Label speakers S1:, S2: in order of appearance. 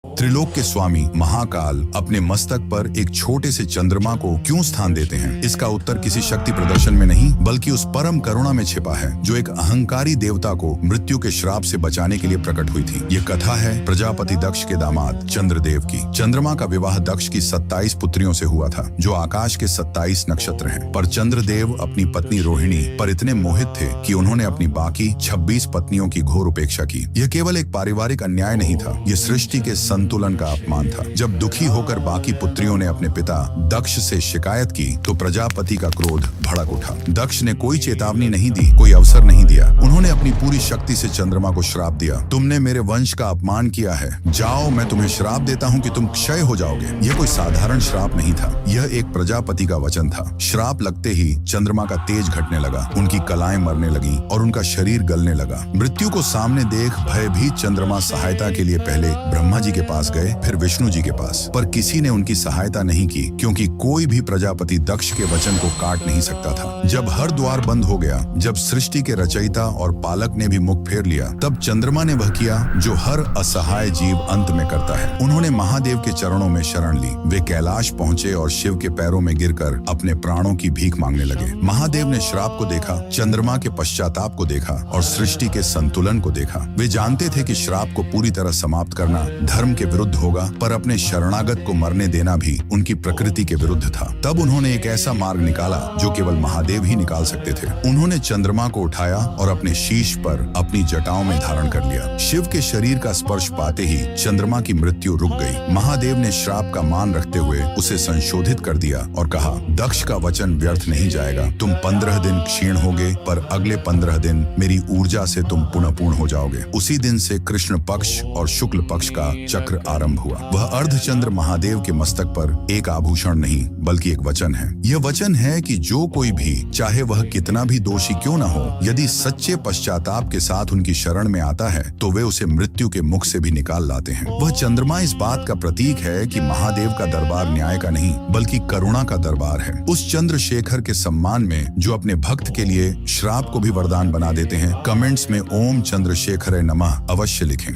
S1: त्रिलोक के स्वामी महाकाल अपने मस्तक पर एक छोटे से चंद्रमा को क्यों स्थान देते हैं? इसका उत्तर किसी शक्ति प्रदर्शन में नहीं बल्कि उस परम करुणा में छिपा है जो एक अहंकारी देवता को मृत्यु के श्राप से बचाने के लिए प्रकट हुई थी। ये कथा है प्रजापति दक्ष के दामाद चंद्रदेव की। चंद्रमा का विवाह दक्ष की 27 पुत्रियों से हुआ था जो आकाश के 27 नक्षत्र हैं। पर चंद्रदेव अपनी पत्नी रोहिणी पर इतने मोहित थे कि उन्होंने अपनी बाकी 26 पत्नियों की घोर उपेक्षा की। यह केवल एक पारिवारिक अन्याय नहीं था, ये सृष्टि के संतुलन का अपमान था। जब दुखी होकर बाकी पुत्रियों ने अपने पिता दक्ष से शिकायत की तो प्रजापति का क्रोध भड़क उठा। दक्ष ने कोई चेतावनी नहीं दी, कोई अवसर नहीं दिया। उन्होंने अपनी पूरी शक्ति से चंद्रमा को श्राप दिया। तुमने मेरे वंश का अपमान किया है, जाओ मैं तुम्हें श्राप देता हूँ कि तुम क्षय हो जाओगे। यह कोई साधारण श्राप नहीं था, यह एक प्रजापति का वचन था। श्राप लगते ही चंद्रमा का तेज घटने लगा, उनकी कलाएं मरने लगी और उनका शरीर गलने लगा। मृत्यु को सामने देख भयभीत चंद्रमा सहायता के लिए पहले ब्रह्मा जी के पास गए, फिर विष्णु जी के पास। पर किसी ने उनकी सहायता नहीं की क्योंकि कोई भी प्रजापति दक्ष के वचन को काट नहीं सकता था। जब हर द्वार बंद हो गया, जब सृष्टि के रचयिता और पालक ने भी मुख फेर लिया, तब चंद्रमा ने वह किया जो हर असहाय जीव अंत में करता है। उन्होंने महादेव के चरणों में शरण ली। वे कैलाश पहुंचे और शिव के पैरों में गिरकर अपने प्राणों की भीख मांगने लगे। महादेव ने श्राप को देखा, चंद्रमा के पश्चाताप को देखा और सृष्टि के संतुलन को देखा। वे जानते थे कि श्राप को पूरी तरह समाप्त करना धर्म के विरुद्ध होगा, पर अपने शरणागत को मरने देना भी उनकी प्रकृति के विरुद्ध था। तब उन्होंने एक ऐसा मार्ग निकाला जो केवल महादेव ही निकाल सकते थे। उन्होंने चंद्रमा को उठाया और अपने शीश पर अपनी जटाओं में धारण कर लिया। शिव के शरीर का स्पर्श पाते ही चंद्रमा की मृत्यु रुक गई। महादेव ने श्राप का मान रखते हुए उसे संशोधित कर दिया और कहा, दक्ष का वचन व्यर्थ नहीं जाएगा। तुम 15 दिन क्षीण होगे, पर अगले 15 दिन मेरी ऊर्जा से तुम पुनः पूर्ण हो जाओगे। उसी दिन से कृष्ण पक्ष और शुक्ल पक्ष का चक्र आरंभ हुआ। वह अर्धचंद्र महादेव के मस्तक पर एक आभूषण नहीं बल्कि एक वचन है। यह वचन है कि जो कोई भी, चाहे वह कितना भी दोषी क्यों न हो, यदि सच्चे पश्चाताप के साथ उनकी शरण में आता है तो वे उसे मृत्यु के मुख से भी निकाल लाते हैं। वह चंद्रमा इस बात का प्रतीक है कि महादेव का दरबार न्याय का नहीं बल्कि करुणा का दरबार है। उस चंद्रशेखर के सम्मान में जो अपने भक्त के लिए श्राप को भी वरदान बना देते हैं, कमेंट्स में ओम चंद्रशेखर नमः अवश्य लिखें।